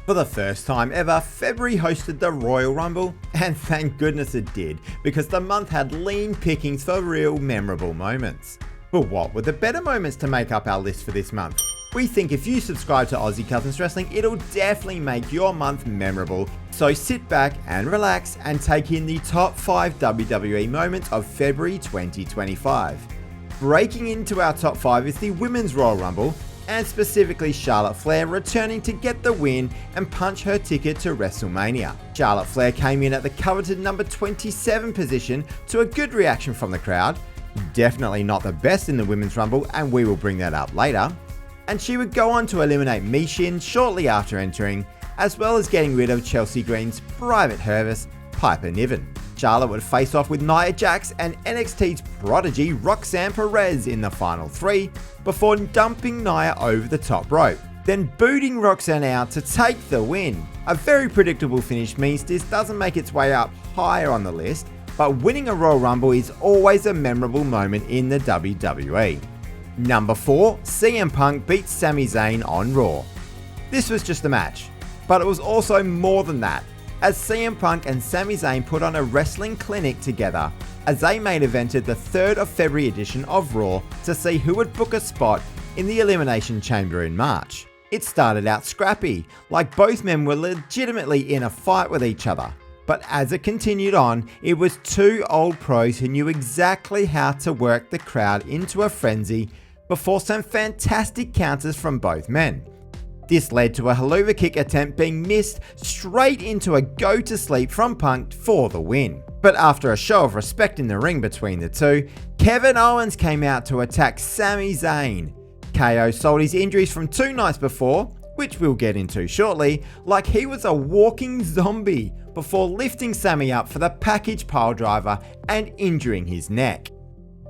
For the first time ever, February hosted the Royal Rumble, and thank goodness it did, because the month had lean pickings for real memorable moments. But what were the better moments to make up our list for this month? We think if you subscribe to Aussie Cousins Wrestling, it'll definitely make your month memorable. So sit back and relax and take in the top 5 WWE moments of February 2025. Breaking into our top 5 is the Women's Royal Rumble, and specifically Charlotte Flair returning to get the win and punch her ticket to WrestleMania. Charlotte Flair came in at the coveted number 27 position to a good reaction from the crowd. Definitely not the best in the Women's Rumble, and we will bring that up later. And she would go on to eliminate Michin shortly after entering, as well as getting rid of Chelsea Green's private Hervis, Piper Niven. Charlotte would face off with Nia Jax and NXT's prodigy Roxanne Perez in the final 3, before dumping Nia over the top rope, then booting Roxanne out to take the win. A very predictable finish means this doesn't make its way up higher on the list, but winning a Royal Rumble is always a memorable moment in the WWE. Number 4, CM Punk beats Sami Zayn on Raw. This was just a match, but it was also more than that, as CM Punk and Sami Zayn put on a wrestling clinic together as they main evented the 3rd of February edition of Raw to see who would book a spot in the Elimination Chamber in March. It started out scrappy, like both men were legitimately in a fight with each other. But as it continued on, it was two old pros who knew exactly how to work the crowd into a frenzy before some fantastic counters from both men. This led to a haluva kick attempt being missed straight into a go to sleep from Punk for the win. But after a show of respect in the ring between the two, Kevin Owens came out to attack Sami Zayn. KO sold his injuries from 2 nights before, which we'll get into shortly, like he was a walking zombie, before lifting Sami up for the package piledriver and injuring his neck.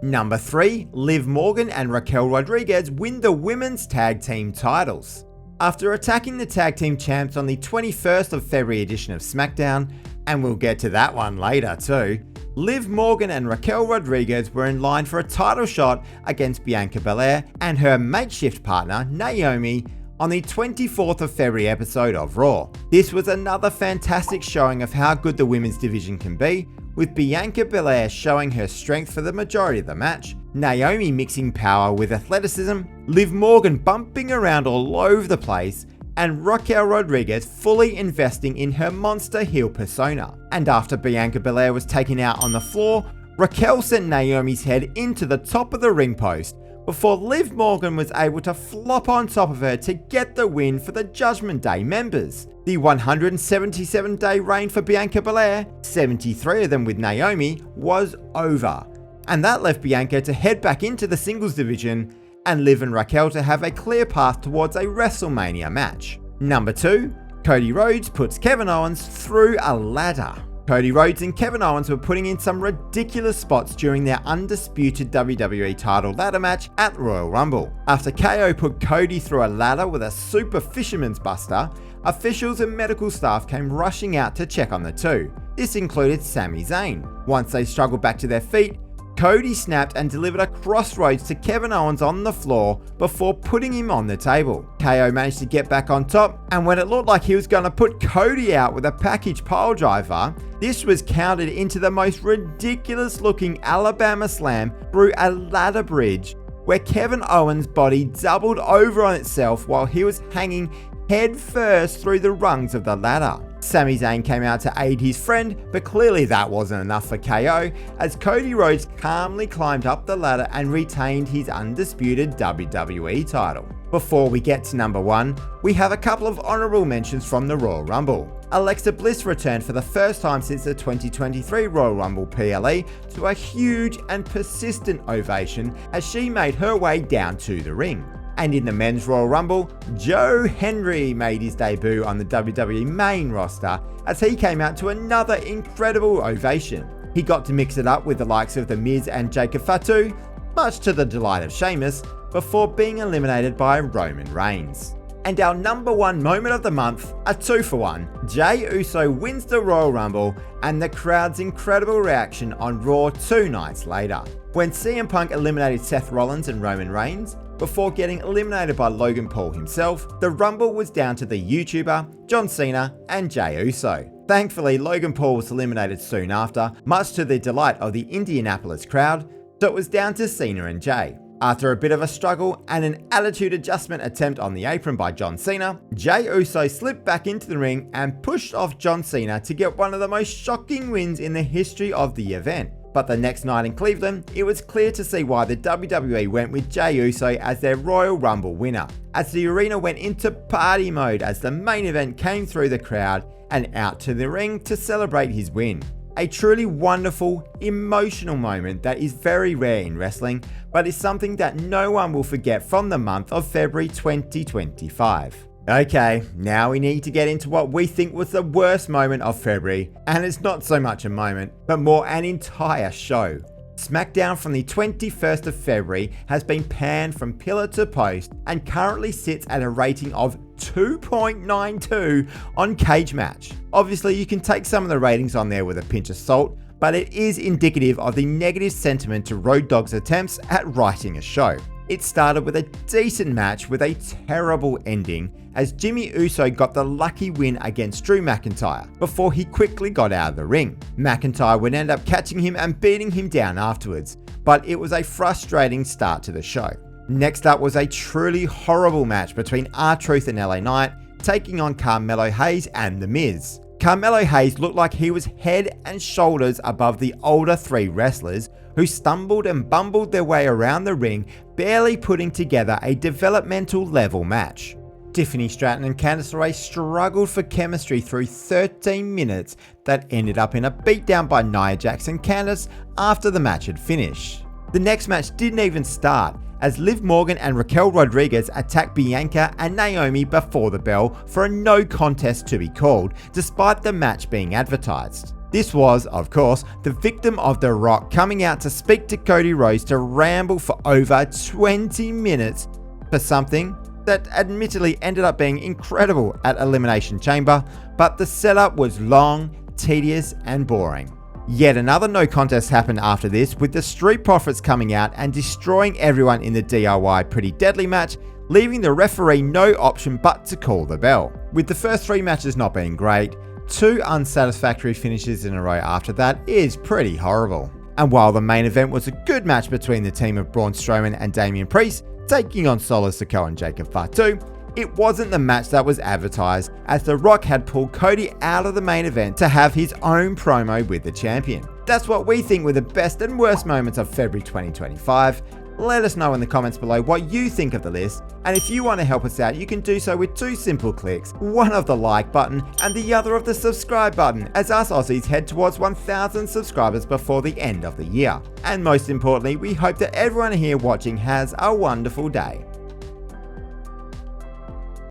Number 3, Liv Morgan and Raquel Rodriguez win the women's tag team titles. After attacking the tag team champs on the 21st of February edition of SmackDown, and we'll get to that one later too, Liv Morgan and Raquel Rodriguez were in line for a title shot against Bianca Belair and her makeshift partner Naomi on the 24th of February episode of Raw. This was another fantastic showing of how good the women's division can be, with Bianca Belair showing her strength for the majority of the match, Naomi mixing power with athleticism, Liv Morgan bumping around all over the place, and Raquel Rodriguez fully investing in her monster heel persona. And after Bianca Belair was taken out on the floor, Raquel sent Naomi's head into the top of the ring post, before Liv Morgan was able to flop on top of her to get the win for the Judgment Day members. The 177-day reign for Bianca Belair, 73 of them with Naomi, was over. And that left Bianca to head back into the singles division, and Liv and Raquel to have a clear path towards a WrestleMania match. Number 2, Cody Rhodes puts Kevin Owens through a ladder. Cody Rhodes and Kevin Owens were putting in some ridiculous spots during their undisputed WWE title ladder match at Royal Rumble. After KO put Cody through a ladder with a super fisherman's buster, officials and medical staff came rushing out to check on the two. This included Sami Zayn. Once they struggled back to their feet, Cody snapped and delivered a crossroads to Kevin Owens on the floor before putting him on the table. KO managed to get back on top, and when it looked like he was going to put Cody out with a package piledriver, this was countered into the most ridiculous looking Alabama slam through a ladder bridge, where Kevin Owens' body doubled over on itself while he was hanging head first through the rungs of the ladder. Sami Zayn came out to aid his friend, but clearly that wasn't enough for KO, as Cody Rhodes calmly climbed up the ladder and retained his undisputed WWE title. Before we get to number 1, we have a couple of honourable mentions from the Royal Rumble. Alexa Bliss returned for the first time since the 2023 Royal Rumble PLE to a huge and persistent ovation as she made her way down to the ring. And in the Men's Royal Rumble, Joe Hendry made his debut on the WWE main roster as he came out to another incredible ovation. He got to mix it up with the likes of The Miz and Jacob Fatu, much to the delight of Sheamus, before being eliminated by Roman Reigns. And our number 1 moment of the month, a 2-for-1, Jey Uso wins the Royal Rumble and the crowd's incredible reaction on Raw 2 nights later. When CM Punk eliminated Seth Rollins and Roman Reigns, before getting eliminated by Logan Paul himself, the Rumble was down to the YouTuber, John Cena, and Jey Uso. Thankfully, Logan Paul was eliminated soon after, much to the delight of the Indianapolis crowd, so it was down to Cena and Jey. After a bit of a struggle and an attitude adjustment attempt on the apron by John Cena, Jey Uso slipped back into the ring and pushed off John Cena to get one of the most shocking wins in the history of the event. But the next night in Cleveland, it was clear to see why the WWE went with Jey Uso as their Royal Rumble winner, as the arena went into party mode as the main event came through the crowd and out to the ring to celebrate his win. A truly wonderful, emotional moment that is very rare in wrestling, but is something that no one will forget from the month of February 2025. Okay, now we need to get into what we think was the worst moment of February, and it's not so much a moment, but more an entire show. SmackDown from the 21st of February has been panned from pillar to post and currently sits at a rating of 2.92 on Cage Match. Obviously, you can take some of the ratings on there with a pinch of salt, but it is indicative of the negative sentiment to Road Dogg's attempts at writing a show. It started with a decent match with a terrible ending as Jimmy Uso got the lucky win against Drew McIntyre before he quickly got out of the ring. McIntyre would end up catching him and beating him down afterwards, but it was a frustrating start to the show. Next up was a truly horrible match between R-Truth and LA Knight taking on Carmelo Hayes and The Miz. Carmelo Hayes looked like he was head and shoulders above the older three wrestlers who stumbled and bumbled their way around the ring, barely putting together a developmental level match. Tiffany Stratton and Candice LeRae struggled for chemistry through 13 minutes that ended up in a beatdown by Nia Jax and Candice after the match had finished. The next match didn't even start, as Liv Morgan and Raquel Rodriguez attacked Bianca and Naomi before the bell for a no contest to be called, despite the match being advertised. This was, of course, the victim of The Rock coming out to speak to Cody Rhodes to ramble for over 20 minutes for something that admittedly ended up being incredible at Elimination Chamber, but the setup was long, tedious, and boring. Yet another no contest happened after this, with the Street Profits coming out and destroying everyone in the DIY Pretty Deadly match, leaving the referee no option but to call the bell. With the first three matches not being great, 2 unsatisfactory finishes in a row after that is pretty horrible. And while the main event was a good match between the team of Braun Strowman and Damian Priest, taking on Solo Sikoa and Jacob Fatu, it wasn't the match that was advertised, as The Rock had pulled Cody out of the main event to have his own promo with the champion. That's what we think were the best and worst moments of February 2025. Let us know in the comments below what you think of the list, and if you want to help us out, you can do so with 2 simple clicks, one of the like button and the other of the subscribe button, as us Aussies head towards 1,000 subscribers before the end of the year. And most importantly, we hope that everyone here watching has a wonderful day.